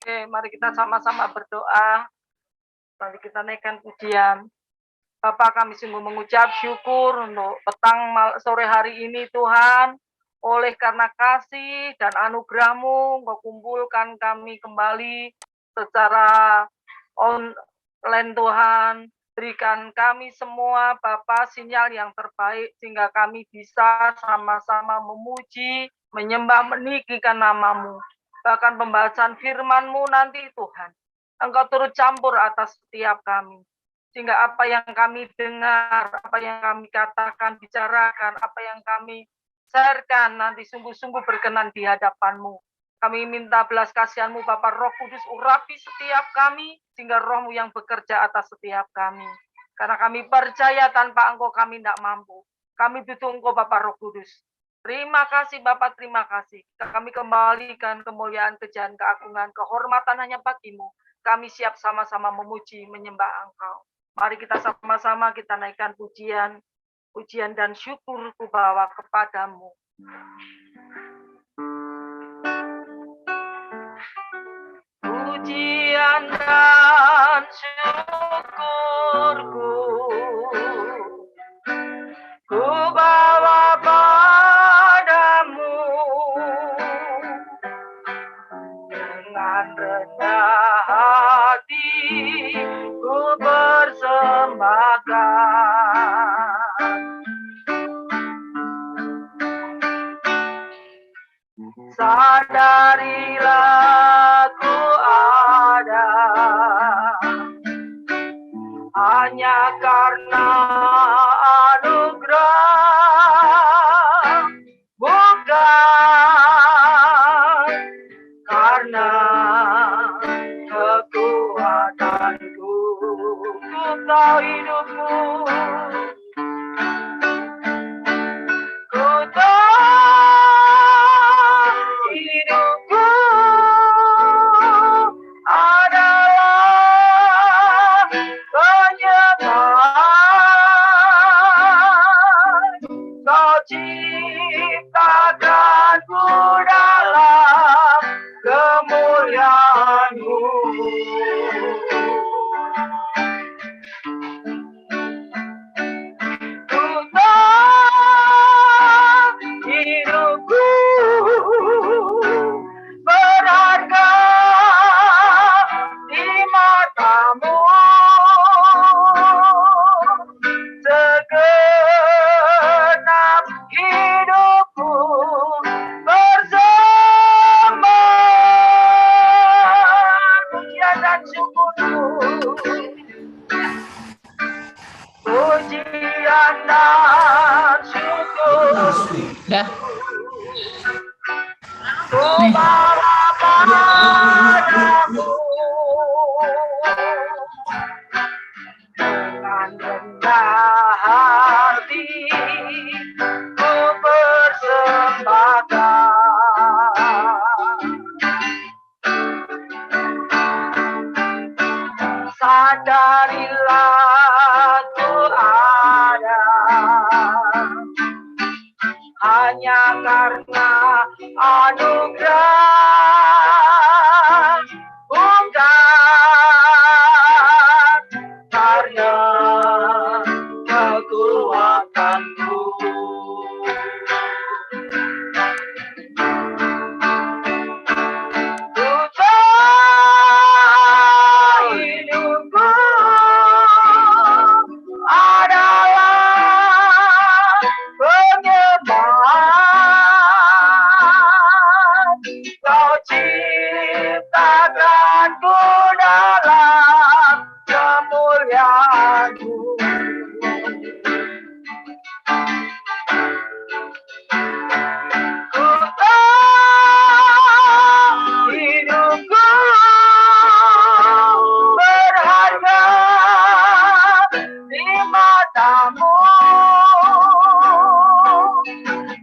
Oke, mari kita sama-sama berdoa. Mari kita naikkan pujian. Bapa, kami sungguh mengucap syukur untuk sore hari ini Tuhan. Oleh karena kasih dan anugerah-Mu, Engkau kumpulkan kami kembali secara online Tuhan. Berikan kami semua Bapa sinyal yang terbaik sehingga kami bisa sama-sama memuji, menyembah, meninggikan nama-Mu. Bahkan pembahasan firman-Mu nanti Tuhan, Engkau turut campur atas setiap kami. Sehingga apa yang kami dengar, apa yang kami katakan, bicarakan, apa yang kami sharekan nanti sungguh-sungguh berkenan di hadapan-Mu. Kami minta belas kasihan-Mu Bapa Roh Kudus urapi setiap kami, sehingga Roh-Mu yang bekerja atas setiap kami. Karena kami percaya tanpa Engkau kami tidak mampu. Kami butuh Engkau Bapa Roh Kudus. Terima kasih Bapak, terima kasih. Kami kembalikan kemuliaan, kejahan, keagungan, kehormatan hanya bagi-Mu. Kami siap sama-sama memuji, menyembah Engkau. Mari kita sama-sama kita naikkan pujian dan syukur ku bawa kepadamu. Pujian dan syukurku ku bawa padamu dengan rendah hati ku persembahkan. Sadarilah ku ada hanya karena anugerah, bukan karena kekuatanku. Ku tahu hidupmu, ku tahu hidupku adalah penyembahan. Kau ciptakanku dalam kemuliaan-Mu. Ku tahu hidupku berharga di mata-Mu. Segenap hidupku bersembah pujian dan syukurku. Pujian dan syukur Dah. ku bawa padamu dengan rendah hati ku persembahkan. Sadarilah ku ada hanya karena anugerah, bukan karena kekuatanku. Ku tahu hidupku adalah penyembahan. Kau ciptakanku dalam kemuliaan-Mu. Ku tahu hidupku berharga di mata-Mu.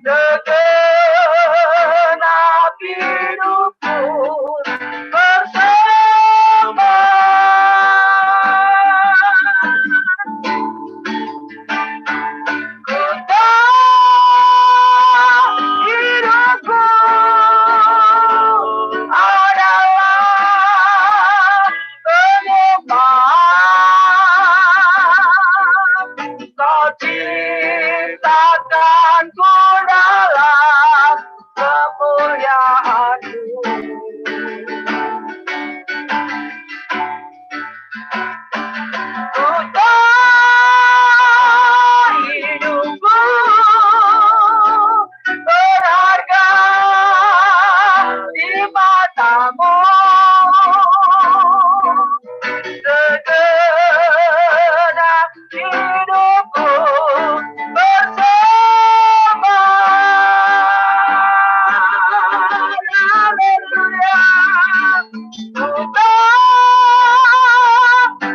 Segenap hidupku bersembah matamu segenap hidupku bersama. Haleluya,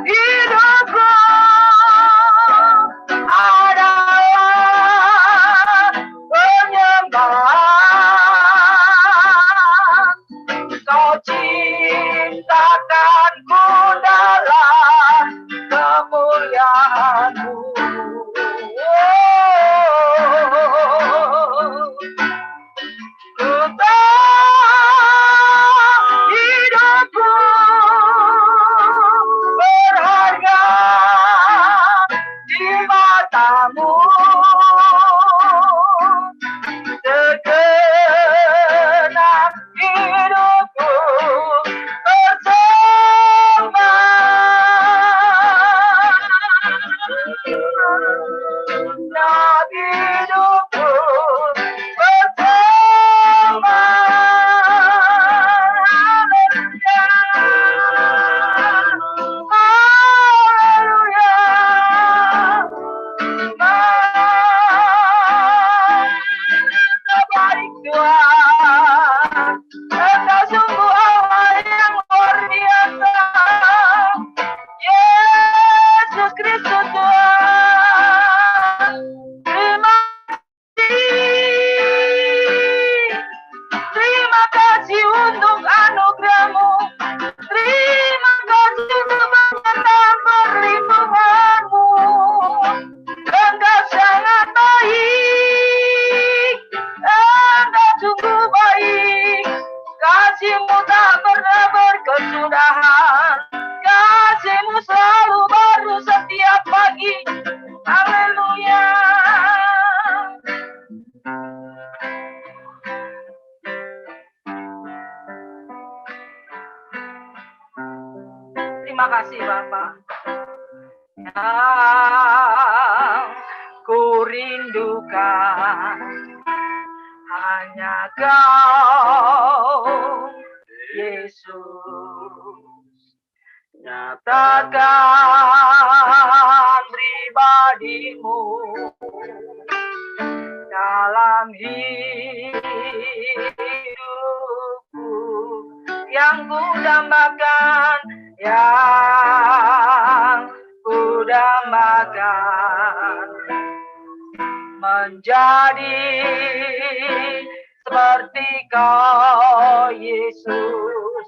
hidupku adalah penyembahan. Kau cintakanku dalam kemuliaanmu. Hidupku berharga di matamu, segenap hidupku bersama. Segenap hidupku bersama. Haleluya, terbaik Tuhan, Engkau sungguh Allah yang luar biasa. Yesus Kristus Tuhan, terima kasih. Terima kasih untuk anugerah-Mu. Terima kasih untuk tentang perlindungan-Mu. Engkau sangat baik. Engkau sungguh baik. Kasih-Mu tak pernah berkesudahan. Kasih-Mu selalu baru setiap pagi. Haleluya. Terima kasih Bapak. Yang ku rindukan hanya Kau, Yesus. Nyatakan pribadi-Mu dalam hidupku, yang ku dambakan, yang ku dambakan, menjadi seperti Kau, Yesus,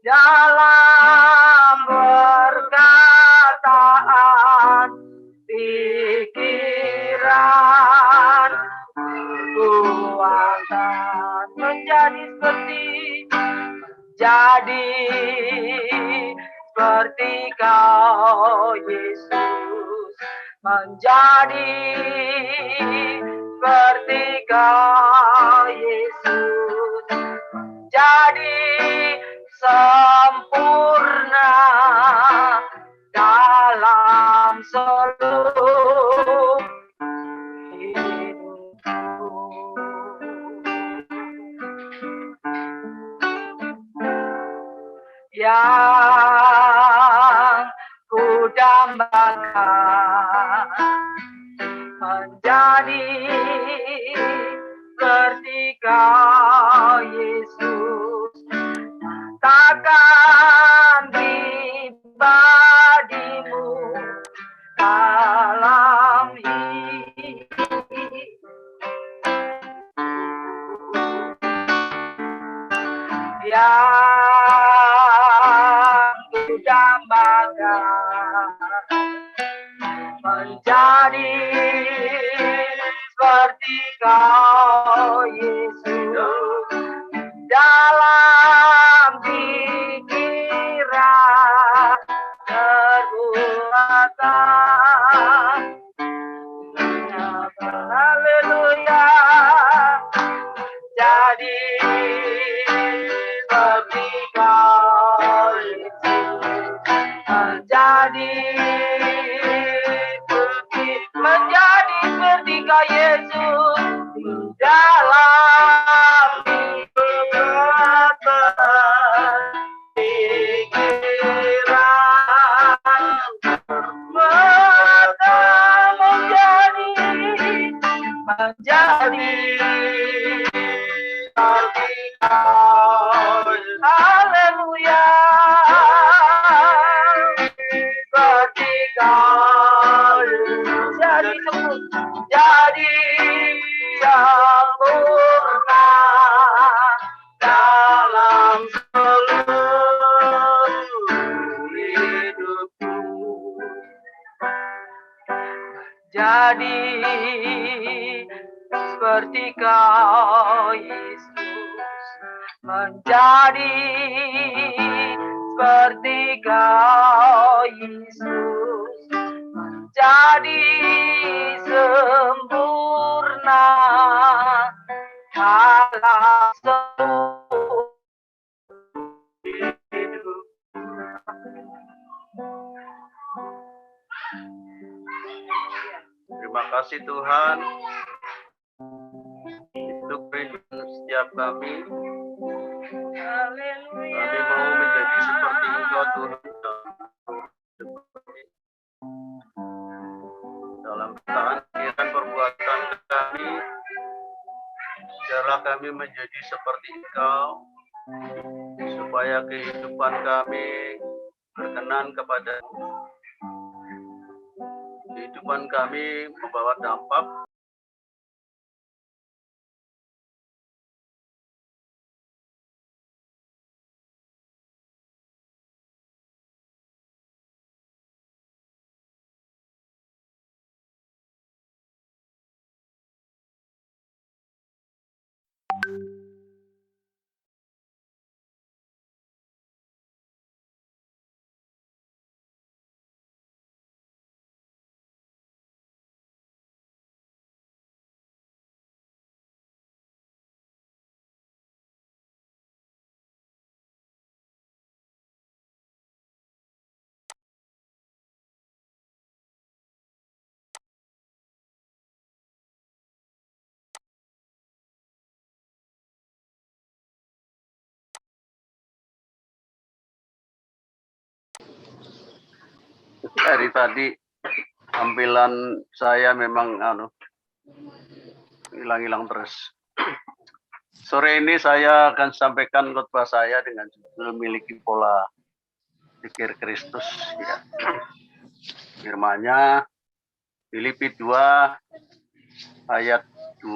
dalam perkataan, pikiran, perbuatan, menjadi seperti Kau, Yesus, menjadi seperti Kau, Yesus, menjadi sempurna dalam seluruh hidupku. Yang ku dambakan menjadi seperti Kau, Yesus, nyatakan pribadi-Mu dalam hidup. Yang ku dambakan menjadi seperti Kau, Yesus, dalam pikiran, perbuatan. Haleluya, jadi seperti Kau, Yesus, menjadi seperti Kau, Yesus, di dalam hidup jadi yang murna dalam seluruh hidupku. Jadi seperti kau Yesus, menjadi seperti kau Yesus, menjadi sempurna dalam seluruh hidup. Terima kasih Tuhan, itu perlindungan setiap kami. Kami mau menjadi seperti Engkau Tuhan, dalam tangan pikiran perbuatan kami. Biarlah kami menjadi seperti Engkau, supaya kehidupan kami berkenan kepada-Mu. Kehidupan kami membawa dampak dari tadi. Tampilan saya memang hilang-hilang terus. Sore ini saya akan sampaikan khotbah saya dengan judul memiliki pola pikir Kristus. Ya. Firman-Nya Filipi 2 ayat 5.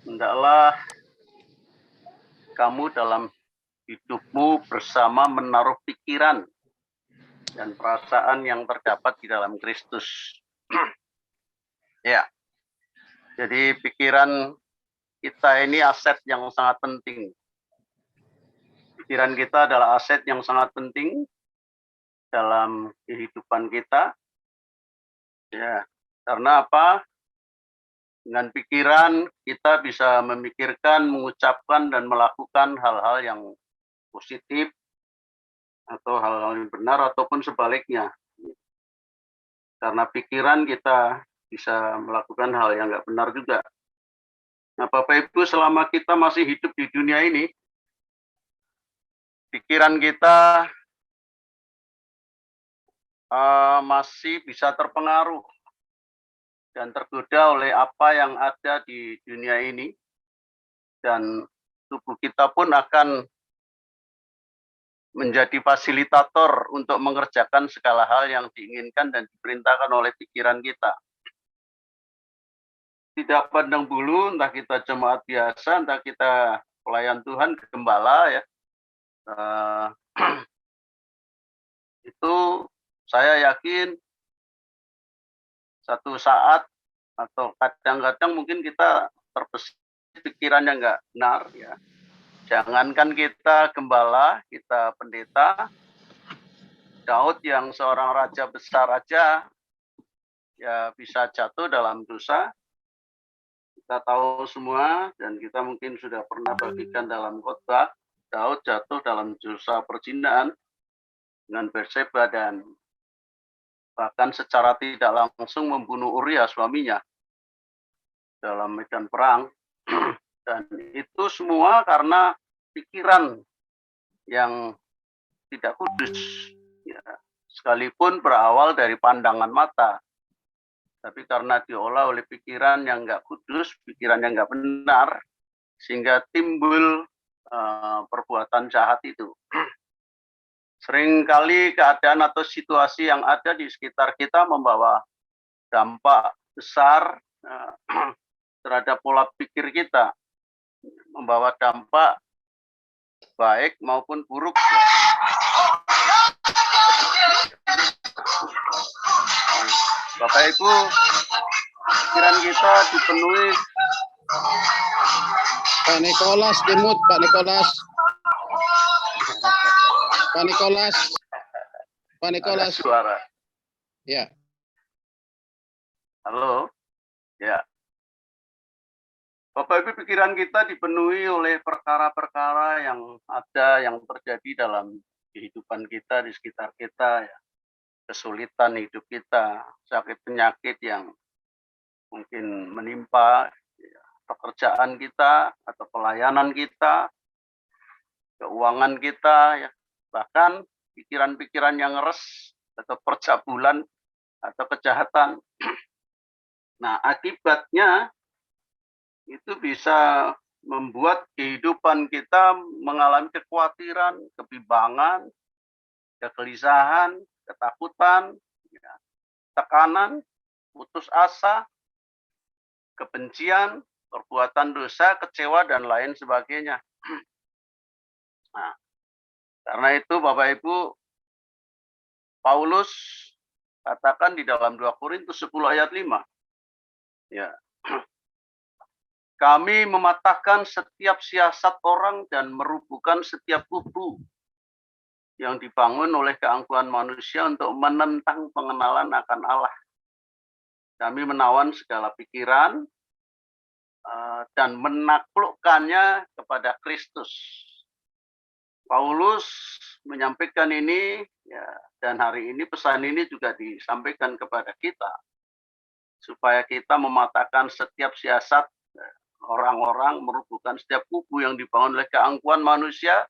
Hendaklah kamu dalam hidupmu bersama menaruh pikiran dan perasaan yang terdapat di dalam Kristus. Ya. Jadi pikiran kita ini aset yang sangat penting. Pikiran kita adalah aset yang sangat penting dalam kehidupan kita. Ya, karena apa? Dengan pikiran kita bisa memikirkan, mengucapkan dan melakukan hal-hal yang positif atau hal-hal yang benar ataupun sebaliknya. Karena pikiran kita bisa melakukan hal yang nggak benar juga. Nah, Bapak Ibu, selama kita masih hidup di dunia ini, pikiran kita masih bisa terpengaruh dan tergoda oleh apa yang ada di dunia ini, dan tubuh kita pun akan menjadi fasilitator untuk mengerjakan segala hal yang diinginkan dan diperintahkan oleh pikiran kita. Tidak pandang bulu, entah kita jemaat biasa, entah kita pelayan Tuhan, gembala, ya. Itu saya yakin satu saat atau kadang-kadang mungkin kita terbesit pikiran yang nggak benar, ya. Jangankan kita gembala, kita pendeta, Daud yang seorang raja besar aja ya bisa jatuh dalam dosa. Kita tahu semua dan kita mungkin sudah pernah bagikan dalam khotbah, Daud jatuh dalam dosa perzinahan dengan Batseba dan bahkan secara tidak langsung membunuh Uria suaminya dalam medan perang. Dan itu semua karena pikiran yang tidak kudus, ya. Sekalipun berawal dari pandangan mata, tapi karena diolah oleh pikiran yang nggak kudus, pikiran yang nggak benar, sehingga timbul perbuatan jahat itu. Seringkali keadaan atau situasi yang ada di sekitar kita membawa dampak besar terhadap pola pikir kita, membawa dampak baik maupun buruk. Bapak Ibu, pikiran kita dipenuhi. Pak Nikolas dimut, Pak Nikolas. Pak Nikolas. Pak Nikolas. Ada suara. Ya. Halo. Ya. Bapak Ibu, pikiran kita dipenuhi oleh perkara-perkara yang ada, yang terjadi dalam kehidupan kita, di sekitar kita, ya. Kesulitan hidup kita, sakit penyakit yang mungkin menimpa ya, pekerjaan kita atau pelayanan kita, keuangan kita, ya, bahkan pikiran-pikiran yang ngeres atau percabulan atau kejahatan. Nah, akibatnya itu bisa membuat kehidupan kita mengalami kekhawatiran, kebimbangan, kegelisahan, ketakutan, ya, tekanan, putus asa, kebencian, perbuatan dosa, kecewa, dan lain sebagainya. Nah, karena itu Bapak Ibu, Paulus katakan di dalam 2 Korintus 10 ayat 5, ya, kami mematahkan setiap siasat orang dan merubuhkan setiap kubu yang dibangun oleh keangkuhan manusia untuk menentang pengenalan akan Allah. Kami menawan segala pikiran dan menaklukkannya kepada Kristus. Paulus menyampaikan ini, ya, dan hari ini pesan ini juga disampaikan kepada kita, supaya kita mematahkan setiap siasat orang-orang, merubuhkan setiap kubu yang dibangun oleh keangkuhan manusia,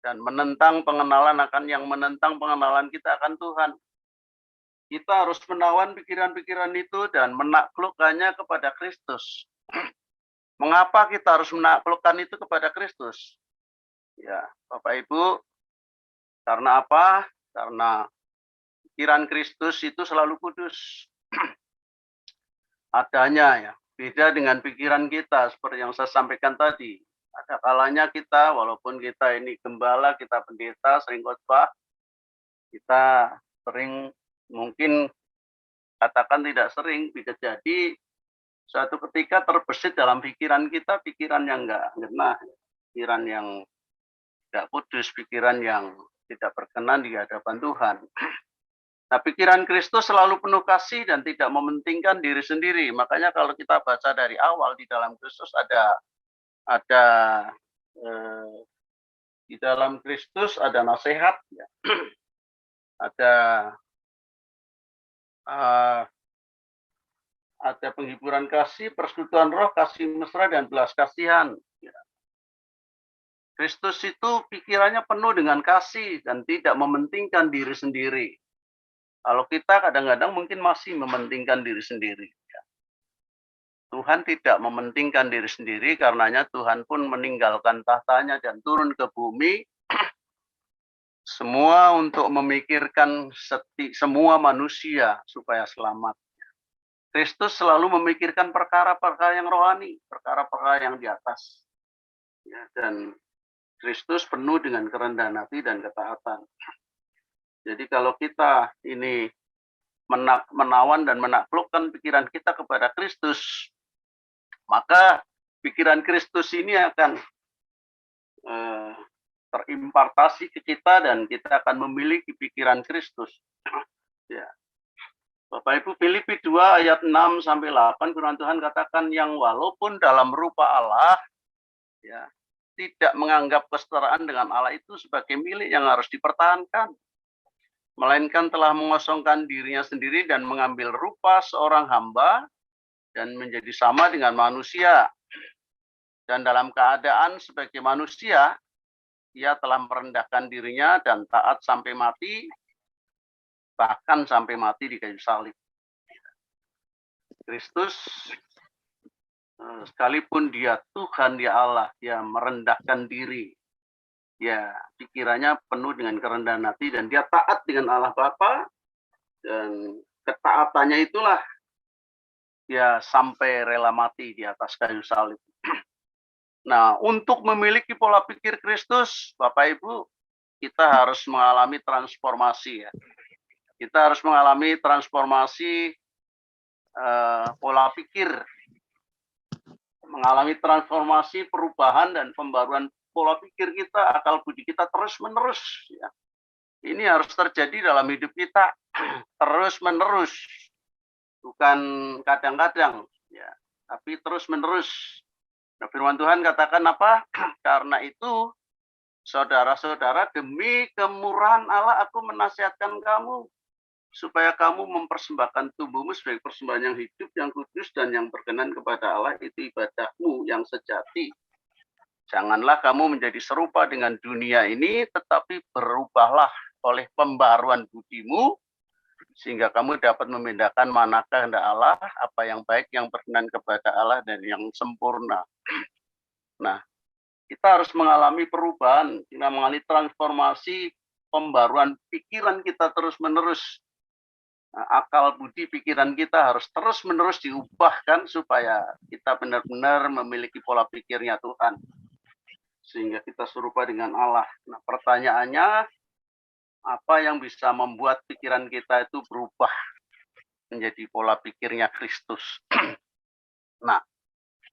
dan menentang pengenalan pengenalan kita akan Tuhan. Kita harus menawan pikiran-pikiran itu dan menaklukkannya kepada Kristus. Mengapa kita harus menaklukkan itu kepada Kristus? Ya, Bapak Ibu, karena apa? Karena pikiran Kristus itu selalu kudus. Adanya, ya, beda dengan pikiran kita seperti yang saya sampaikan tadi. Ada kalanya kita, walaupun kita ini gembala, kita pendeta, sering khotbah, kita sering, mungkin katakan tidak sering, bisa jadi suatu ketika terbesit dalam pikiran kita, pikiran yang enggak genah, pikiran yang tidak kudus, pikiran yang tidak berkenan di hadapan Tuhan. Nah, pikiran Kristus selalu penuh kasih dan tidak mementingkan diri sendiri. Makanya kalau kita baca dari awal, di dalam Kristus ada di dalam Kristus ada nasihat, ya. Ada penghiburan kasih, persekutuan roh, kasih mesra, dan belas kasihan. Ya. Kristus itu pikirannya penuh dengan kasih dan tidak mementingkan diri sendiri. Kalau kita kadang-kadang mungkin masih mementingkan diri sendiri. Ya. Tuhan tidak mementingkan diri sendiri, karenanya Tuhan pun meninggalkan tahtanya dan turun ke bumi, semua untuk memikirkan semua manusia supaya selamat. Kristus selalu memikirkan perkara-perkara yang rohani, perkara-perkara yang di atas. Ya, dan Kristus penuh dengan kerendahan hati dan ketaatan. Jadi kalau kita ini menawan dan menaklukkan pikiran kita kepada Kristus, maka pikiran Kristus ini akan terimpartasi ke kita dan kita akan memiliki pikiran Kristus. Ya. Bapak Ibu, Filipi 2 ayat 6 sampai 8 firman Tuhan katakan, yang walaupun dalam rupa Allah, ya, tidak menganggap kesetaraan dengan Allah itu sebagai milik yang harus dipertahankan, melainkan telah mengosongkan dirinya sendiri dan mengambil rupa seorang hamba dan menjadi sama dengan manusia. Dan dalam keadaan sebagai manusia, ia telah merendahkan dirinya dan taat sampai mati, bahkan sampai mati di kayu salib. Kristus, sekalipun dia Tuhan, dia Allah, dia merendahkan diri. ya pikirannya penuh dengan kerendahan hati dan dia taat dengan Allah Bapa, dan ketaatannya itulah dia sampai rela mati di atas kayu salib. Nah, untuk memiliki pola pikir Kristus, Bapak Ibu, kita harus mengalami transformasi ya. Kita harus mengalami transformasi pola pikir, mengalami transformasi perubahan dan pembaruan pola pikir kita, akal budi kita terus-menerus ya. Ini harus terjadi dalam hidup kita terus-menerus, bukan kadang-kadang ya, tapi terus-menerus. Nah, firman Tuhan katakan apa? Karena itu, saudara-saudara, demi kemurahan Allah aku menasihatkan kamu supaya kamu mempersembahkan tubuhmu sebagai persembahan yang hidup, yang kudus, dan yang berkenan kepada Allah, itu ibadahmu yang sejati. Janganlah kamu menjadi serupa dengan dunia ini, tetapi berubahlah oleh pembaruan budimu, sehingga kamu dapat membedakan manakah kehendak Allah, apa yang baik, yang berkenan kepada Allah, dan yang sempurna. Nah, kita harus mengalami perubahan, kita mengalami transformasi, pembaruan pikiran kita terus-menerus. Nah, akal budi pikiran kita harus terus-menerus diubahkan supaya kita benar-benar memiliki pola pikirnya Tuhan. Sehingga kita serupa dengan Allah. Nah, pertanyaannya, apa yang bisa membuat pikiran kita itu berubah menjadi pola pikirnya Kristus? Nah,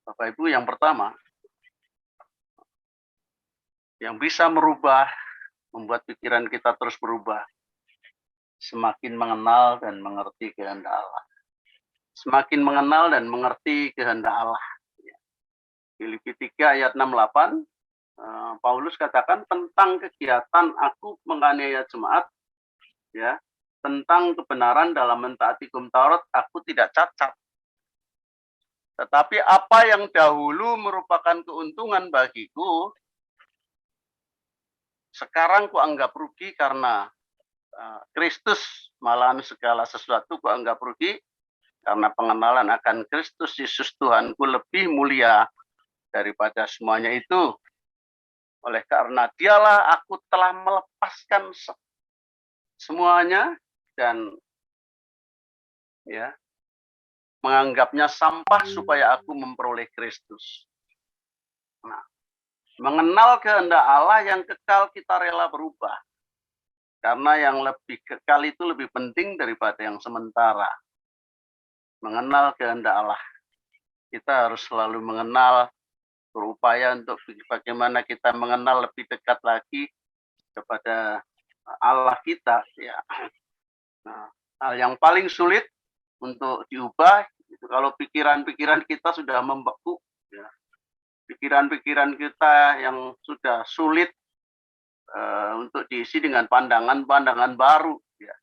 Bapak Ibu, yang pertama, yang bisa merubah, membuat pikiran kita terus berubah, semakin mengenal dan mengerti kehendak Allah. Semakin mengenal dan mengerti kehendak Allah. Filipi 3 ayat 68, Paulus katakan tentang kegiatan aku menganiaya jemaat, ya, tentang kebenaran dalam mentaati hukum Taurat aku tidak cacat. Tetapi apa yang dahulu merupakan keuntungan bagiku, sekarang kuanggap rugi karena Kristus, malahan segala sesuatu kuanggap rugi karena pengenalan akan Kristus Yesus Tuhanku lebih mulia daripada semuanya itu. Oleh karena dialah aku telah melepaskan semuanya dan ya menganggapnya sampah supaya aku memperoleh Kristus. Nah, mengenal kehendak Allah yang kekal kita rela berubah. Karena yang lebih kekal itu lebih penting daripada yang sementara. Mengenal kehendak Allah. Kita harus selalu mengenal, berupaya untuk bagaimana kita mengenal lebih dekat lagi kepada Allah kita. Ya. Nah, hal yang paling sulit untuk diubah, itu kalau pikiran-pikiran kita sudah membeku. Ya. Pikiran-pikiran kita yang sudah sulit untuk diisi dengan pandangan-pandangan baru. Ya.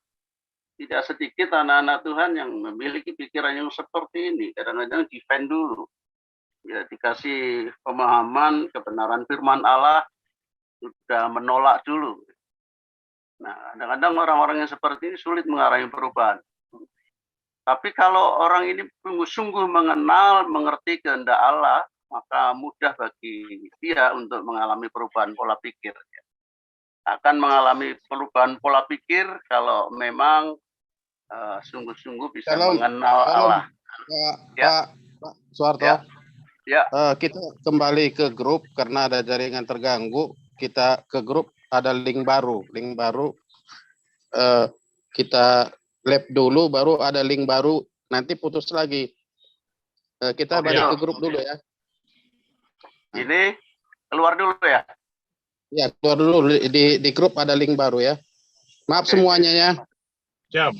Tidak sedikit anak-anak Tuhan yang memiliki pikiran yang seperti ini. Kadang-kadang defend dulu. Ya, dikasih pemahaman kebenaran firman Allah, sudah menolak dulu. Nah, kadang-kadang orang-orang yang seperti ini sulit mengalami perubahan. Tapi kalau orang ini sungguh mengenal, mengerti kehendak Allah, maka mudah bagi dia untuk mengalami perubahan pola pikir. Akan mengalami perubahan pola pikir kalau memang sungguh-sungguh bisa mengenal Allah. Pak Suharto. Ya. Kita kembali ke grup karena ada jaringan terganggu. Kita ke grup, ada link baru. Kita lab dulu, baru ada link baru. Nanti putus lagi. Kita balik ke grup dulu ya. Ini keluar dulu ya. Ya, keluar dulu. Di grup ada link baru ya. Maaf semuanya ya. Siap.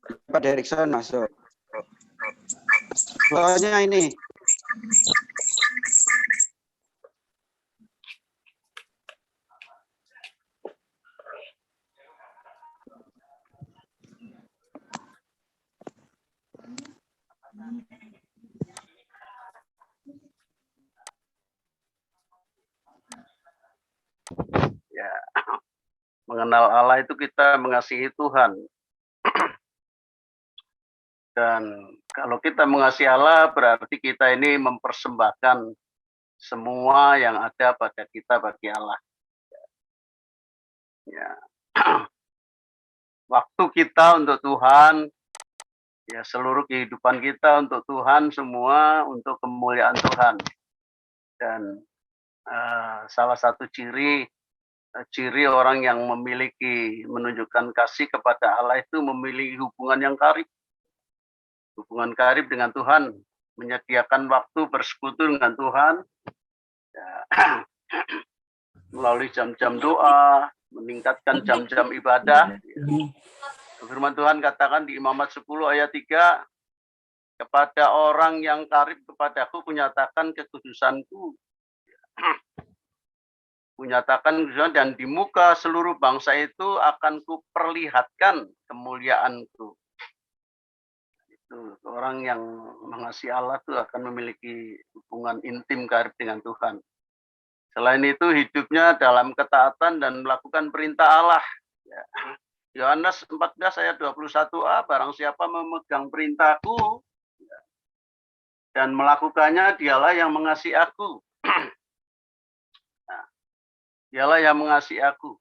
Pak Derikson masuk. Soalnya ini. Ya, mengenal Allah itu kita mengasihi Tuhan. Dan kalau kita mengasihi Allah berarti kita ini mempersembahkan semua yang ada pada kita bagi Allah. Ya. Waktu kita untuk Tuhan, ya seluruh kehidupan kita untuk Tuhan, semua untuk kemuliaan Tuhan. Dan salah satu ciri orang yang menunjukkan kasih kepada Allah itu memiliki hubungan yang karib. Hubungan karib dengan Tuhan, menyediakan waktu bersekutu dengan Tuhan, ya, melalui jam-jam doa, meningkatkan jam-jam ibadah. Firman Tuhan katakan di Imamat 10 ayat 3, kepada orang yang karib kepadaku kunyatakan kekudusanku. Kunyatakan kekudusan, dan di muka seluruh bangsa itu akan kuperlihatkan kemuliaanku. Itu orang yang mengasihi Allah itu akan memiliki hubungan intim karib dengan Tuhan. Selain itu hidupnya dalam ketaatan dan melakukan perintah Allah. Ya. Yohanes 14 ayat 21a, barang siapa memegang perintahku dan melakukannya, dialah yang mengasihi aku. Nah, dialah yang mengasihi aku.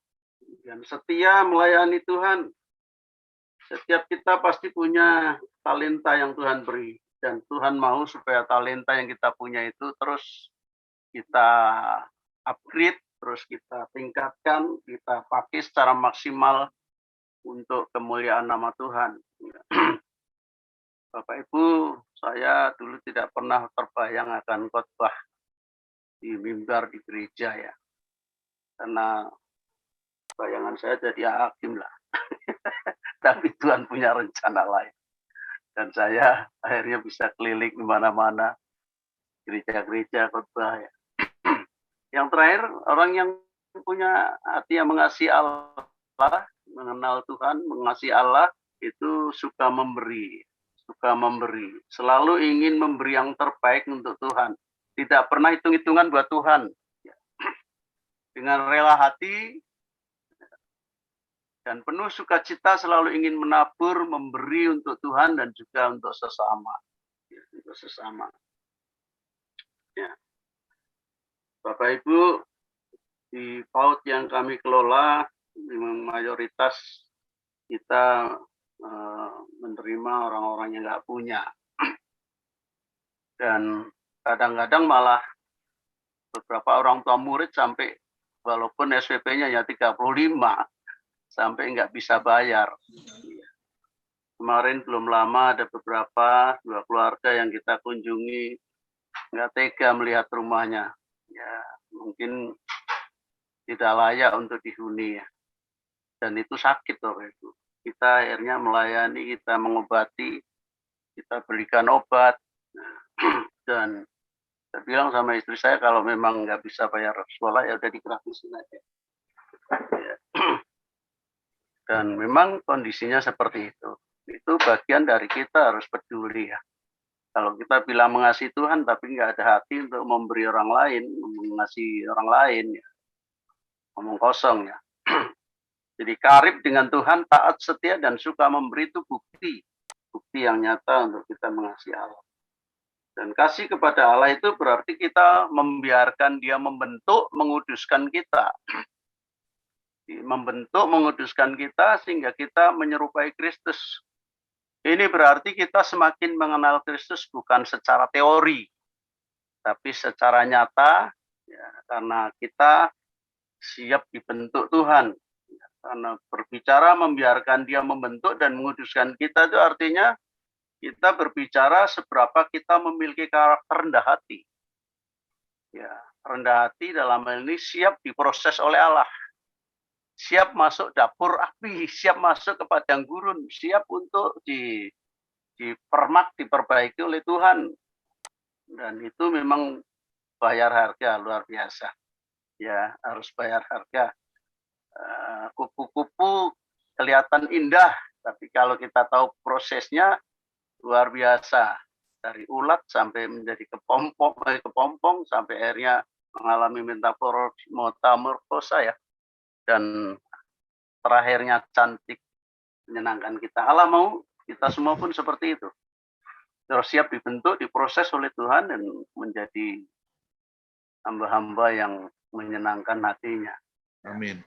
Dan setia melayani Tuhan. Setiap kita pasti punya talenta yang Tuhan beri. Dan Tuhan mau supaya talenta yang kita punya itu terus kita upgrade, terus kita tingkatkan, kita pakai secara maksimal untuk kemuliaan nama Tuhan. Bapak Ibu, saya dulu tidak pernah terbayang akan khotbah di mimbar di gereja ya. Karena bayangan saya jadi hakim lah. Tapi Tuhan punya rencana lain. Dan saya akhirnya bisa keliling di mana-mana, gereja-gereja khotbah ya. Yang terakhir, orang yang punya hati yang mengasihi Allah, mengenal Tuhan, mengasihi Allah, itu suka memberi. Selalu ingin memberi yang terbaik untuk Tuhan. Tidak pernah hitung-hitungan buat Tuhan. Dengan rela hati dan penuh sukacita selalu ingin menabur, memberi untuk Tuhan dan juga untuk sesama. Ya. Bapak Ibu, di PAUD yang kami kelola, memang mayoritas kita menerima orang-orang yang nggak punya. Dan kadang-kadang malah beberapa orang tua murid sampai, walaupun SPP-nya ya 35, sampai nggak bisa bayar. Kemarin belum lama ada beberapa, 2 keluarga yang kita kunjungi, nggak tega melihat rumahnya. Ya, mungkin tidak layak untuk dihuni ya. Dan itu sakit Bapak Ibu. Kita akhirnya melayani, kita mengobati, kita berikan obat. Dan saya bilang sama istri saya, kalau memang nggak bisa bayar sekolah ya udah digratisin aja. Ya. Dan memang kondisinya seperti itu. Itu bagian dari kita harus peduli ya. Kalau kita bilang mengasihi Tuhan tapi nggak ada hati untuk memberi orang lain, mengasihi orang lain, ya, ngomong kosong ya. Jadi karib dengan Tuhan, taat, setia, dan suka memberi itu bukti yang nyata untuk kita mengasihi Allah. Dan kasih kepada Allah itu berarti kita membiarkan Dia membentuk, menguduskan kita. Membentuk, menguduskan kita sehingga kita menyerupai Kristus. Ini berarti kita semakin mengenal Kristus bukan secara teori, tapi secara nyata, ya, karena kita siap dibentuk Tuhan. Karena berbicara membiarkan Dia membentuk dan menguduskan kita itu artinya kita berbicara seberapa kita memiliki karakter rendah hati. Ya, rendah hati dalam hal ini siap diproses oleh Allah. siap masuk dapur api, siap masuk ke padang gurun, siap untuk dipermak, diperbaiki oleh Tuhan. Dan itu memang bayar harga luar biasa. Ya, harus bayar harga. Kupu-kupu kelihatan indah, tapi kalau kita tahu prosesnya luar biasa. Dari ulat sampai menjadi kepompong sampai akhirnya mengalami metamorfosa ya. Dan terakhirnya cantik, menyenangkan kita. Allah mau kita semua pun seperti itu. Terus siap dibentuk, diproses oleh Tuhan dan menjadi hamba-hamba yang menyenangkan hatinya. Amin.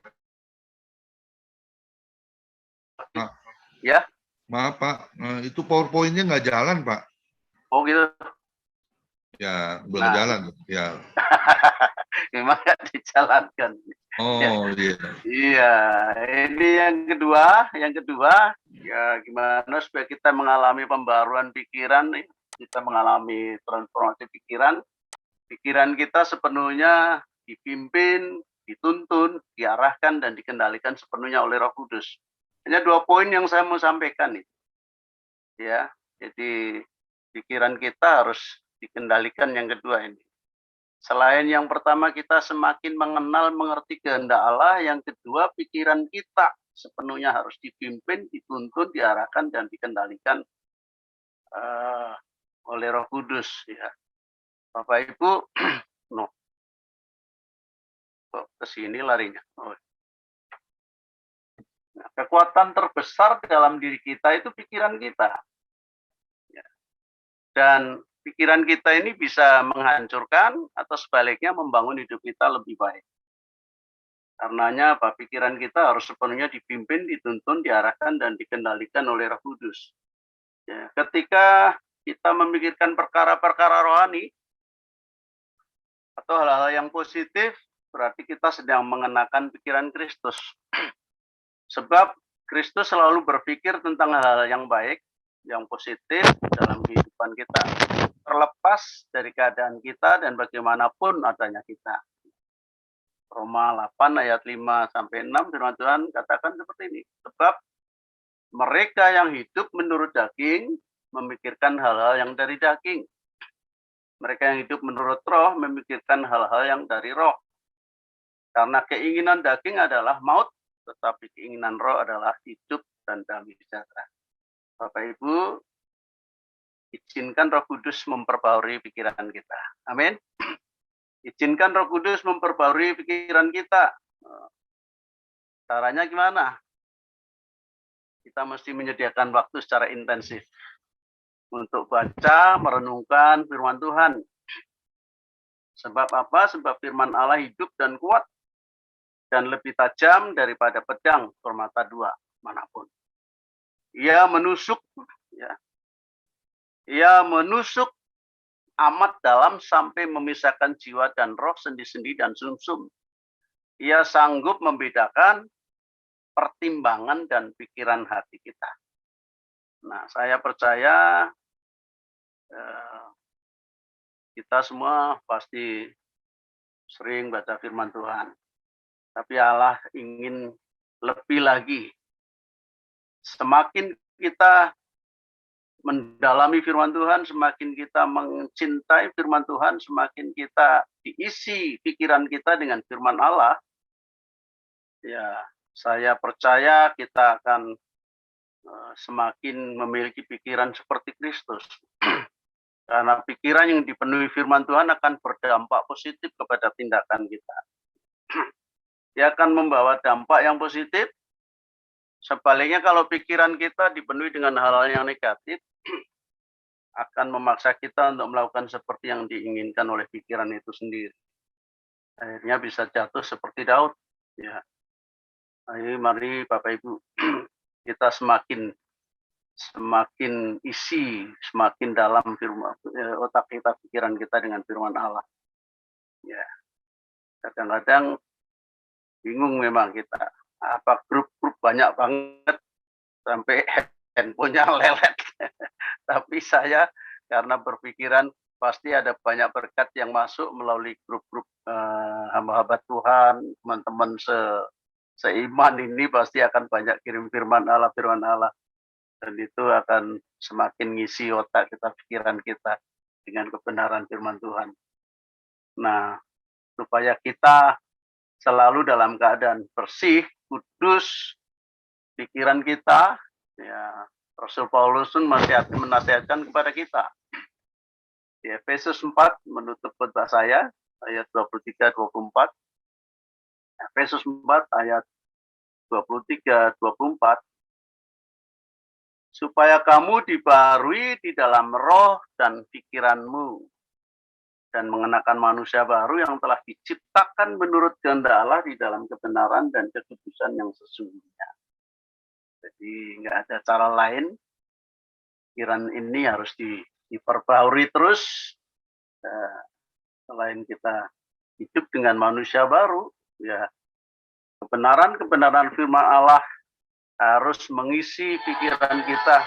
Ya, Maaf Pak, itu PowerPoint-nya nggak jalan Pak. oh gitu. Ya, belum Nah. jalan. Ya. Memang nggak dijalankan. Oh iya. Iya, ini yang kedua. Ya gimana supaya kita mengalami pembaruan pikiran, kita mengalami transformasi pikiran. Pikiran kita sepenuhnya dipimpin, dituntun, diarahkan, dan dikendalikan sepenuhnya oleh Roh Kudus. Hanya 2 poin yang saya mau sampaikan nih. Ya, jadi pikiran kita harus dikendalikan yang kedua ini. Selain yang pertama kita semakin mengenal, mengerti kehendak Allah, yang kedua pikiran kita sepenuhnya harus dipimpin, dituntun, diarahkan, dan dikendalikan oleh Roh Kudus. Ya. Bapak Ibu, no. Kok kesini larinya? Oh. Nah, kekuatan terbesar dalam diri kita itu pikiran kita. Ya. Dan pikiran kita ini bisa menghancurkan atau sebaliknya membangun hidup kita lebih baik. Karenanya apa? Pikiran kita harus sepenuhnya dipimpin, dituntun, diarahkan, dan dikendalikan oleh Roh Kudus. Ya, ketika kita memikirkan perkara-perkara rohani atau hal-hal yang positif, berarti kita sedang mengenakan pikiran Kristus. Sebab Kristus selalu berpikir tentang hal-hal yang baik, yang positif dalam kehidupan kita, terlepas dari keadaan kita dan bagaimanapun adanya kita. Roma 8 ayat 5 sampai 6 firman Tuhan katakan seperti ini. Sebab mereka yang hidup menurut daging memikirkan hal-hal yang dari daging. Mereka yang hidup menurut roh memikirkan hal-hal yang dari roh. Karena keinginan daging adalah maut, tetapi keinginan roh adalah hidup dan damai sejahtera. Bapak Ibu, izinkan Roh Kudus memperbarui pikiran kita. Amin. Izinkan Roh Kudus memperbarui pikiran kita. Caranya gimana? Kita mesti menyediakan waktu secara intensif untuk baca, merenungkan firman Tuhan. Sebab apa? Sebab firman Allah hidup dan kuat dan lebih tajam daripada pedang bermata 2 manapun. Ia menusuk, ya. Ia menusuk amat dalam sampai memisahkan jiwa dan roh, sendi-sendi dan sumsum. Ia sanggup membedakan pertimbangan dan pikiran hati kita. Nah, saya percaya kita semua pasti sering baca firman Tuhan. Tapi Allah ingin lebih lagi. Semakin kita mendalami firman Tuhan, semakin kita mencintai firman Tuhan, semakin kita diisi pikiran kita dengan firman Allah, ya saya percaya kita akan semakin memiliki pikiran seperti Kristus. Karena pikiran yang dipenuhi firman Tuhan akan berdampak positif kepada tindakan kita. Dia akan membawa dampak yang positif. Sebaliknya kalau pikiran kita dipenuhi dengan hal-hal yang negatif, akan memaksa kita untuk melakukan seperti yang diinginkan oleh pikiran itu sendiri. Akhirnya bisa jatuh seperti Daud. Ya. Ayo, mari Bapak Ibu, kita semakin isi, semakin dalam firman otak kita, pikiran kita dengan firman Allah. Ya. Kadang-kadang bingung memang kita. Apa grup-grup banyak banget sampai handphonenya lelet. Tapi saya karena berpikiran pasti ada banyak berkat yang masuk melalui grup-grup hamba-hamba Tuhan, teman-teman seiman ini pasti akan banyak kirim firman Allah. Dan itu akan semakin ngisi otak kita, pikiran kita dengan kebenaran firman Tuhan. Nah, supaya kita selalu dalam keadaan bersih, kudus, pikiran kita, ya, Rasul Paulus pun masih menasihatkan kepada kita. Di Efesus 4, menutup khotbah saya, ayat 23-24. Efesus 4, ayat 23-24. Supaya kamu dibaharui di dalam roh dan pikiranmu, dan mengenakan manusia baru yang telah diciptakan menurut kehendak Allah di dalam kebenaran dan kekudusan yang sesungguhnya. Jadi nggak ada cara lain, pikiran ini harus diperbaharui terus. Selain kita hidup dengan manusia baru, ya kebenaran firman Allah harus mengisi pikiran kita,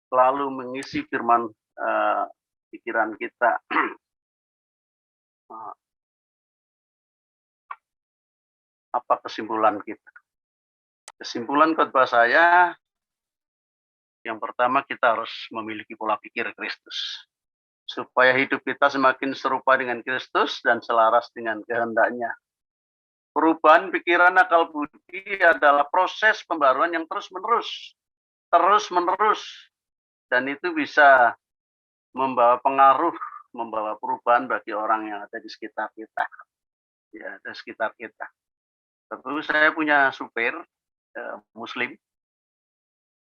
selalu mengisi firman pikiran kita. Apa kesimpulan kita? Kesimpulan khotbah saya, yang pertama kita harus memiliki pola pikir Kristus, supaya hidup kita semakin serupa dengan Kristus dan selaras dengan kehendaknya. Perubahan pikiran, akal budi adalah proses pembaruan yang terus-menerus, dan itu bisa membawa pengaruh, membawa perubahan bagi orang yang ada di sekitar kita. Ya, di sekitar kita. Tentu saya punya supir Muslim,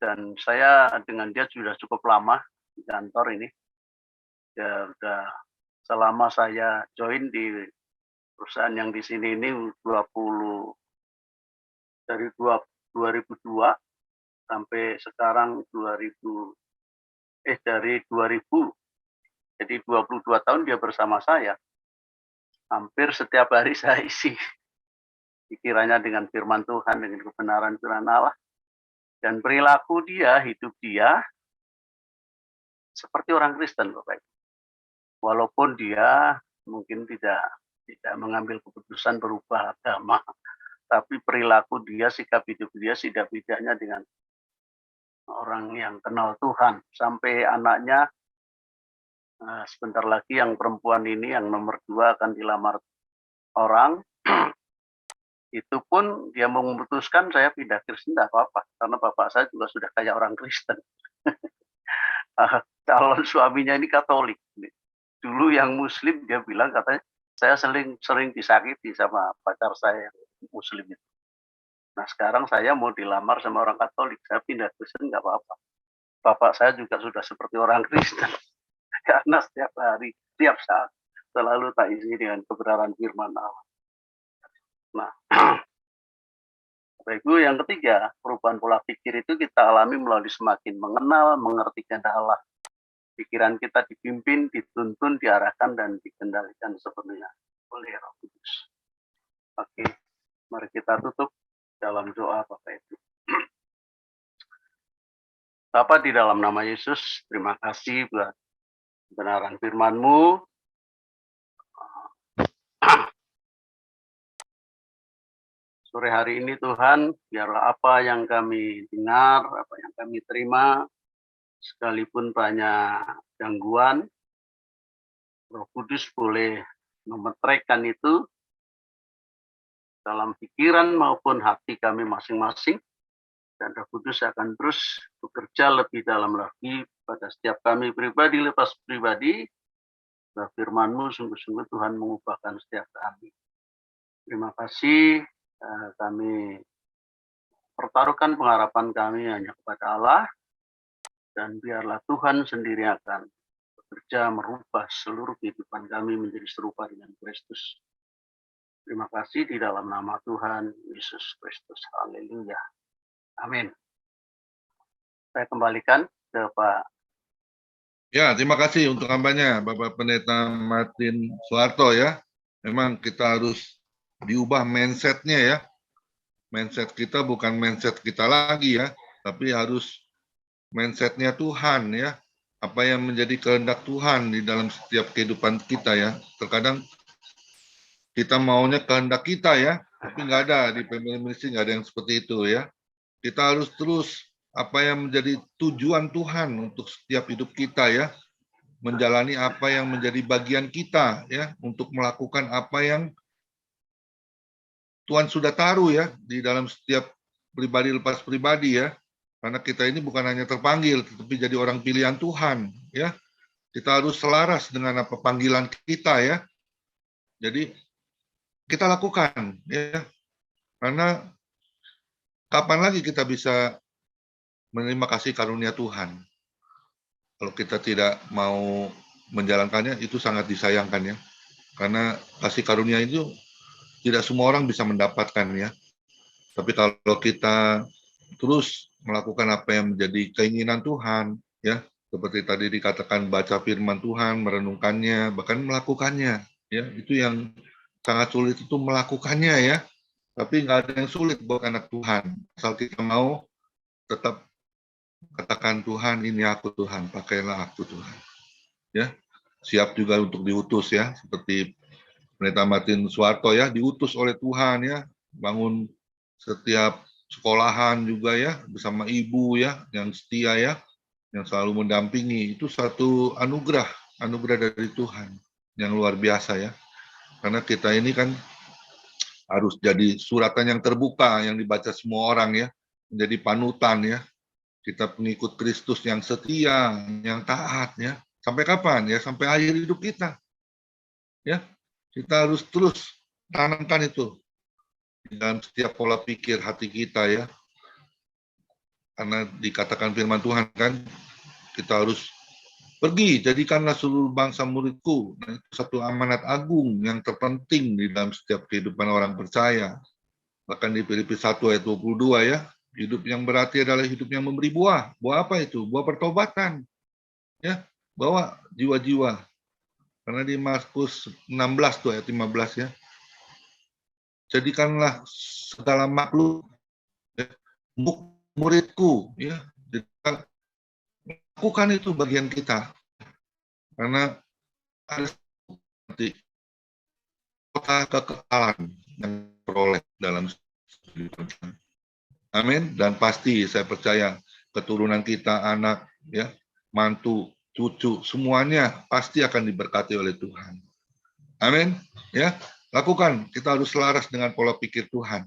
dan saya dengan dia sudah cukup lama di kantor ini. Ya, udah selama saya join di perusahaan yang di sini ini 2002 sampai sekarang dari 2000. Jadi 22 tahun dia bersama saya. Hampir setiap hari saya isi pikirannya dengan firman Tuhan, dengan kebenaran firman Allah. Dan perilaku dia, hidup dia seperti orang Kristen, Bapak. Walaupun dia mungkin tidak mengambil keputusan berubah agama, tapi perilaku dia, sikap hidup dia tidak bedanya dengan orang yang kenal Tuhan. Sampai anaknya sebentar lagi yang perempuan ini, yang nomor 2 akan dilamar orang, itu pun dia memutuskan saya pindah Kristen, tidak apa-apa, karena bapak saya juga sudah kayak orang Kristen. Calon suaminya ini Katolik. Dulu yang Muslim dia bilang, katanya saya sering disakiti sama pacar saya yang Muslim itu. Nah sekarang saya mau dilamar sama orang Katolik, saya pindah Kristen nggak apa-apa. Bapak saya juga sudah seperti orang Kristen, karena setiap hari, setiap saat selalu tak isi dengan kebenaran firman Allah. Nah, Bapak Ibu, yang ketiga, perubahan pola pikir itu kita alami melalui semakin mengenal, mengerti kehendak Allah. Pikiran kita dipimpin, dituntun, diarahkan, dan dikendalikan sepenuhnya oleh Roh Kudus. Oke, mari kita tutup dalam doa, Bapak Ibu. Bapa, di dalam nama Yesus, terima kasih buat kebenaran firman-Mu. Sore hari ini Tuhan, biarlah apa yang kami dengar, apa yang kami terima, sekalipun banyak gangguan, Roh Kudus boleh memetraikan itu dalam pikiran maupun hati kami masing-masing, dan Roh Kudus akan terus bekerja lebih dalam lagi pada setiap kami pribadi lepas pribadi. Firman-Mu sungguh-sungguh Tuhan mengubahkan setiap kami. Terima kasih, kami pertaruhkan pengharapan kami hanya kepada Allah, dan biarlah Tuhan sendiri akan bekerja merubah seluruh kehidupan kami menjadi serupa dengan Kristus. Terima kasih di dalam nama Tuhan Yesus Kristus. Haleluya. Amin. Saya kembalikan ke Pak. Ya, terima kasih untuk kampanye Bapak Pendeta Martin Soeharto ya. Memang kita harus diubah mindset-nya ya. Mindset kita bukan mindset kita lagi ya, tapi harus mindset-nya Tuhan ya. Apa yang menjadi kehendak Tuhan di dalam setiap kehidupan kita ya. Terkadang kita maunya kehendak kita ya, Tapi nggak ada di family ministry, nggak ada yang seperti itu ya. Kita harus terus apa yang menjadi tujuan Tuhan untuk setiap hidup kita ya, menjalani apa yang menjadi bagian kita ya, untuk melakukan apa yang Tuhan sudah taruh ya di dalam setiap pribadi lepas pribadi ya. Karena kita ini bukan hanya terpanggil, tetapi jadi orang pilihan Tuhan ya. Kita harus selaras dengan apa panggilan kita ya. Jadi kita lakukan ya. Karena kapan lagi kita bisa menerima kasih karunia Tuhan? Kalau kita tidak mau menjalankannya, itu sangat disayangkan ya. Karena kasih karunia itu tidak semua orang bisa mendapatkan ya. Tapi kalau kita terus melakukan apa yang menjadi keinginan Tuhan, ya, seperti tadi dikatakan baca firman Tuhan, merenungkannya, bahkan melakukannya, ya, itu yang sangat sulit itu melakukannya ya. Tapi nggak ada yang sulit buat anak Tuhan, asal kita mau tetap katakan Tuhan, ini aku Tuhan, pakailah aku Tuhan, ya. Siap juga untuk diutus ya, seperti Pendeta Martin Suharto ya, diutus oleh Tuhan ya, bangun setiap sekolahan juga ya, bersama ibu ya, yang setia ya, yang selalu mendampingi. Itu satu anugerah dari Tuhan yang luar biasa ya. Karena kita ini kan harus jadi suratan yang terbuka, yang dibaca semua orang ya, menjadi panutan ya. Kita pengikut Kristus yang setia, yang taat ya. Sampai kapan ya? Sampai akhir hidup kita. Ya, kita harus terus tanamkan itu dalam setiap pola pikir hati kita ya. Karena dikatakan firman Tuhan kan, kita harus pergi, jadikanlah seluruh bangsa muridku. Nah, itu satu amanat agung yang terpenting di dalam setiap kehidupan orang percaya. Bahkan di Filipi 1 ayat 22 ya, hidup yang berarti adalah hidup yang memberi buah. Buah apa itu? Buah pertobatan. Ya, bawa jiwa-jiwa. Karena di Markus 16 tuh ayat 15 ya. Jadikanlah segala makhluk ya, muridku ya. Jadi, lakukan itu bagian kita. Karena ada nanti kota kekekalan yang peroleh dalam kehidupan. Amin. Dan pasti saya percaya keturunan kita, anak ya, mantu, cucu, semuanya pasti akan diberkati oleh Tuhan. Amin. Ya, lakukan. Kita harus selaras dengan pola pikir Tuhan.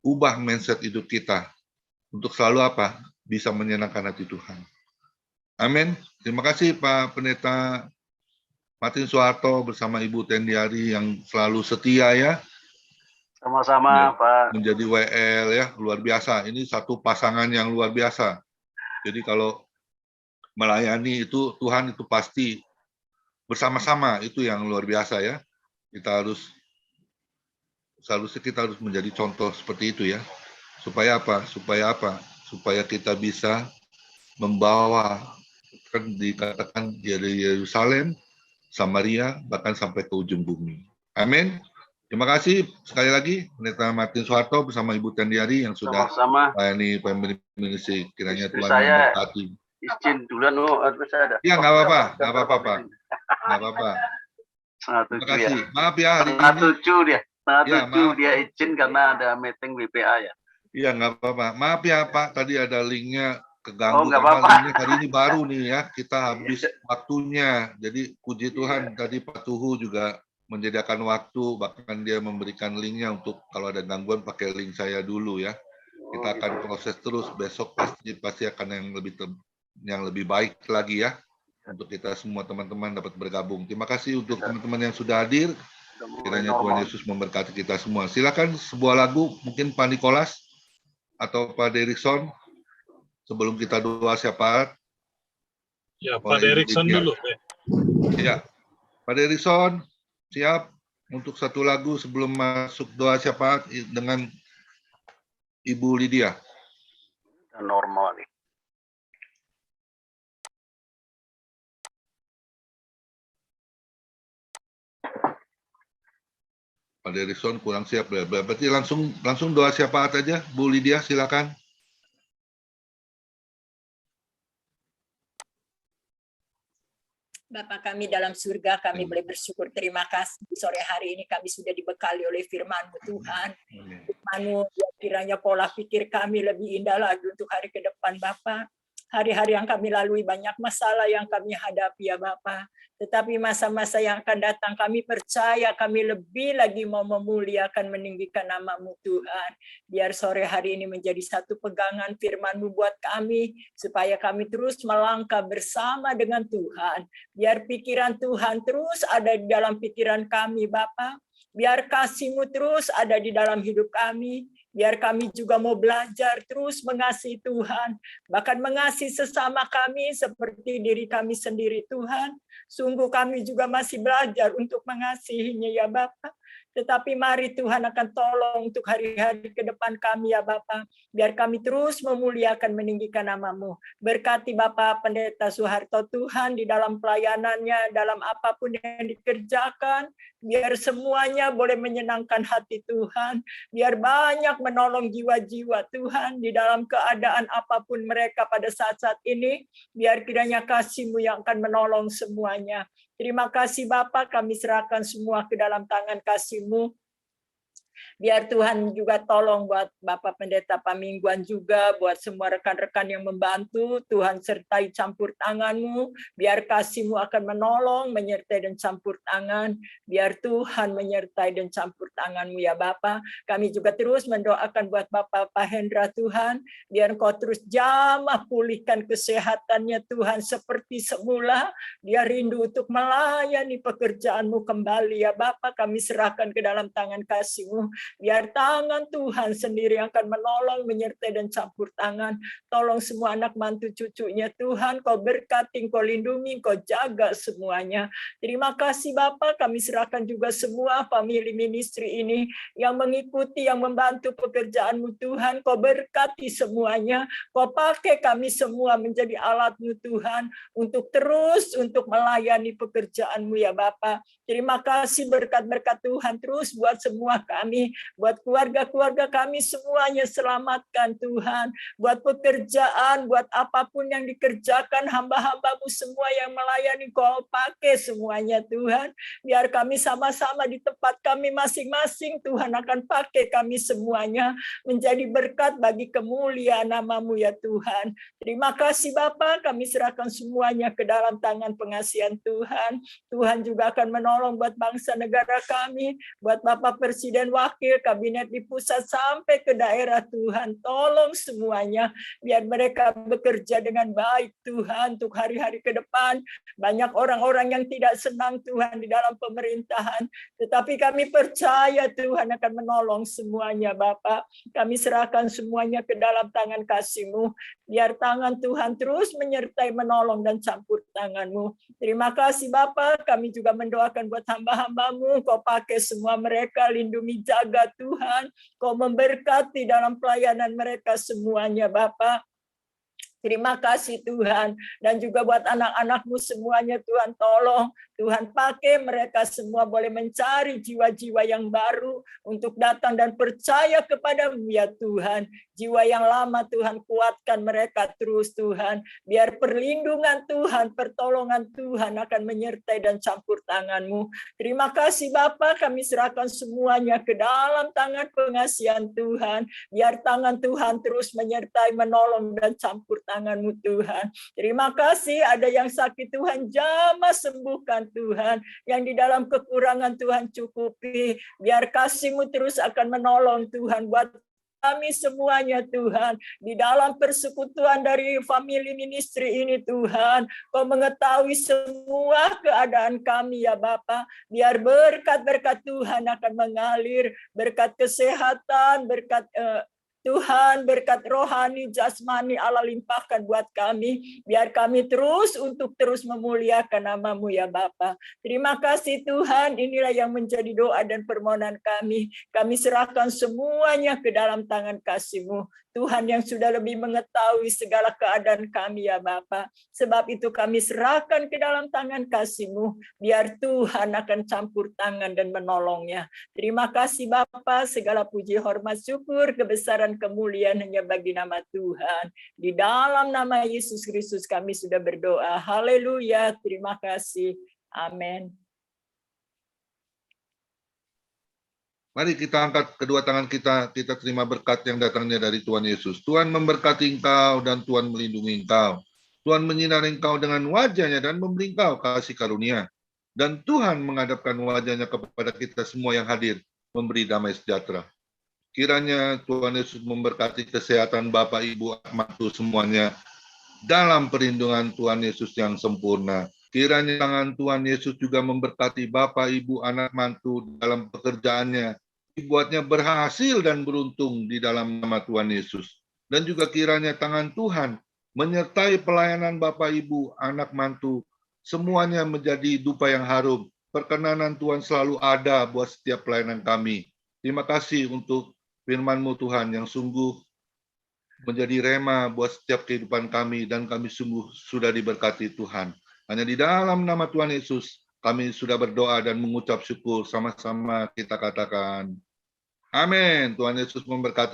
Ubah mindset hidup kita untuk selalu apa? Bisa menyenangkan hati Tuhan. Amin. Terima kasih Pak Pendeta Martin Suharto bersama Ibu Tendiari yang selalu setia ya. Sama-sama Pak. Menjadi WL ya, luar biasa. Ini satu pasangan yang luar biasa. Jadi kalau melayani itu Tuhan itu pasti bersama-sama, itu yang luar biasa ya. Kita harus menjadi contoh seperti itu ya. Supaya apa? Supaya kita bisa membawa, kan dikatakan dari Yerusalem, Samaria, bahkan sampai ke ujung bumi. Amin. Terima kasih sekali lagi Pendeta Martin Suharto bersama Ibu Tendiari yang sudah melayani family ministry. Kiranya Tuhan memberkati. Izin duluan, saya ada. Iya, nggak apa-apa, Pak. Nggak apa-apa. Terima kasih. Ya. Maaf ya hari Setengah ini. tujuh dia. Ya, Dia izin karena ada meeting BPA ya. Iya, nggak apa-apa. Maaf ya Pak, tadi ada linknya keganggu. Nggak karena apa-apa. linknya hari ini baru nih ya. Kita habis waktunya. Jadi puji Tuhan tadi Pak Tuhu juga menyediakan waktu, bahkan dia memberikan linknya untuk kalau ada gangguan pakai link saya dulu ya. Kita akan proses terus, besok pasti akan yang lebih baik lagi ya, untuk kita semua teman-teman dapat bergabung. Terima kasih untuk teman-teman yang sudah hadir. Kiranya Tuhan Yesus memberkati kita semua. Silakan sebuah lagu, mungkin Pak Nikolas atau Pak Derikson, sebelum kita doa syafaat. Ya, Pak Derikson dulu. Ya, Pak Derikson, siap untuk satu lagu sebelum masuk doa syafaat dengan Ibu Lydia. Normal nih. Pak Derikson kurang siap. Berarti langsung doa syafaat aja. Bu Lydia, silakan. Bapa kami dalam surga, kami boleh bersyukur, terima kasih. Sore hari ini kami sudah dibekali oleh firman-Mu Tuhan. Firman-Mu kiranya pola pikir kami lebih indah lagi untuk hari ke depan Bapa. Hari-hari yang kami lalui banyak masalah yang kami hadapi ya Bapa. Tetapi masa-masa yang akan datang kami percaya kami lebih lagi mau memuliakan meninggikan nama-Mu Tuhan. Biar sore hari ini menjadi satu pegangan firman-Mu buat kami. Supaya kami terus melangkah bersama dengan Tuhan. Biar pikiran Tuhan terus ada di dalam pikiran kami Bapa. Biar kasih-Mu terus ada di dalam hidup kami. Biar kami juga mau belajar terus mengasihi Tuhan. Bahkan mengasihi sesama kami seperti diri kami sendiri Tuhan. Sungguh kami juga masih belajar untuk mengasihinya ya Bapa. Tetapi mari Tuhan akan tolong untuk hari-hari ke depan kami ya Bapa. Biar kami terus memuliakan meninggikan nama-Mu. Berkati Bapak Pendeta Soeharto Tuhan di dalam pelayanannya, dalam apapun yang dikerjakan. Biar semuanya boleh menyenangkan hati Tuhan. Biar banyak menolong jiwa-jiwa Tuhan di dalam keadaan apapun mereka pada saat-saat ini. Biar kiranya kasih-Mu yang akan menolong semuanya. Terima kasih Bapak, kami serahkan semua ke dalam tangan kasih-Mu. Biar Tuhan juga tolong buat Bapak Pendeta Pamingguan juga, buat semua rekan-rekan yang membantu, Tuhan sertai campur tangan-Mu, biar kasih-Mu akan menolong, menyertai dan campur tangan, biar Tuhan menyertai dan campur tangan-Mu ya Bapak. Kami juga terus mendoakan buat Bapak Pak Hendra Tuhan, biar Engkau terus jamah pulihkan kesehatannya Tuhan seperti semula, dia rindu untuk melayani pekerjaan-Mu kembali ya Bapak, kami serahkan ke dalam tangan kasih-Mu. Biar tangan Tuhan sendiri yang akan menolong, menyertai dan campur tangan. Tolong semua anak mantu cucunya Tuhan, Kau berkati, Kau lindungi, Kau jaga semuanya. Terima kasih Bapak, kami serahkan juga semua family ministry ini yang mengikuti, yang membantu pekerjaan-Mu Tuhan. Kau berkati semuanya, Kau pakai kami semua menjadi alat-Mu Tuhan, untuk terus untuk melayani pekerjaan-Mu ya Bapak. Terima kasih berkat-berkat Tuhan terus buat semua kami, buat keluarga-keluarga kami semuanya selamatkan Tuhan, buat pekerjaan, buat apapun yang dikerjakan hamba-hamba-Mu semua yang melayani Kau pakai semuanya Tuhan, biar kami sama-sama di tempat kami masing-masing Tuhan akan pakai kami semuanya menjadi berkat bagi kemuliaan nama-Mu ya Tuhan. Terima kasih Bapa, kami serahkan semuanya ke dalam tangan pengasihan Tuhan. Tuhan juga akan menolong buat bangsa negara kami, buat Bapak Presiden Wakil, kabinet di pusat sampai ke daerah Tuhan. Tolong semuanya, biar mereka bekerja dengan baik Tuhan untuk hari-hari ke depan. Banyak orang-orang yang tidak senang Tuhan di dalam pemerintahan, tetapi kami percaya Tuhan akan menolong semuanya Bapak. Kami serahkan semuanya ke dalam tangan kasih-Mu, biar tangan Tuhan terus menyertai, menolong dan campur tangan-Mu. Terima kasih Bapak, kami juga mendoakan buat hamba-hamba-Mu, Kau pakai semua mereka, lindungi, jaga Tuhan, Kau memberkati dalam pelayanan mereka semuanya Bapak. Terima kasih Tuhan, dan juga buat anak-anak-Mu semuanya Tuhan, tolong Tuhan pakai mereka semua boleh mencari jiwa-jiwa yang baru untuk datang dan percaya kepada-Mu ya Tuhan. Jiwa yang lama Tuhan kuatkan mereka terus Tuhan, biar perlindungan Tuhan, pertolongan Tuhan akan menyertai dan campur tangan-Mu. Terima kasih Bapa, kami serahkan semuanya ke dalam tangan pengasihan Tuhan, biar tangan Tuhan terus menyertai, menolong dan campur tangan-Mu Tuhan. Terima kasih, ada yang sakit Tuhan jamah sembuhkan Tuhan, yang di dalam kekurangan Tuhan cukupi, biar kasih-Mu terus akan menolong Tuhan buat kami semuanya Tuhan, di dalam persekutuan dari family ministry ini Tuhan, Kau mengetahui semua keadaan kami ya Bapa, biar berkat-berkat Tuhan akan mengalir, berkat kesehatan, berkat Tuhan, berkat rohani, jasmani Allah limpahkan buat kami, biar kami terus untuk terus memuliakan nama-Mu ya Bapa. Terima kasih Tuhan, inilah yang menjadi doa dan permohonan kami. Kami serahkan semuanya ke dalam tangan kasih-Mu. Tuhan yang sudah lebih mengetahui segala keadaan kami ya Bapa. Sebab itu kami serahkan ke dalam tangan kasih-Mu, biar Tuhan akan campur tangan dan menolongnya. Terima kasih Bapa, segala puji hormat syukur kebesaran kemuliaan, kemuliaan hanya bagi nama Tuhan. Di dalam nama Yesus Kristus kami sudah berdoa. Haleluya, terima kasih. Amin. Mari kita angkat kedua tangan kita terima berkat yang datangnya dari Tuhan Yesus. Tuhan memberkati engkau dan Tuhan melindungi engkau. Tuhan menyinari engkau dengan wajahnya dan memberi engkau kasih karunia. Dan Tuhan menghadapkan wajahnya kepada kita semua yang hadir, memberi damai sejahtera. Kiranya Tuhan Yesus memberkati kesehatan Bapak, Ibu, mantu semuanya dalam perlindungan Tuhan Yesus yang sempurna. Kiranya tangan Tuhan Yesus juga memberkati Bapak, Ibu, anak mantu dalam pekerjaannya, dibuatnya berhasil dan beruntung di dalam nama Tuhan Yesus. Dan juga kiranya tangan Tuhan menyertai pelayanan Bapak, Ibu, anak mantu, semuanya menjadi dupa yang harum. Perkenanan Tuhan selalu ada buat setiap pelayanan kami. Terima kasih untuk firman-Mu Tuhan yang sungguh menjadi rema buat setiap kehidupan kami, dan kami sungguh sudah diberkati Tuhan. Hanya di dalam nama Tuhan Yesus kami sudah berdoa dan mengucap syukur. Sama-sama kita katakan amin. Tuhan Yesus memberkati.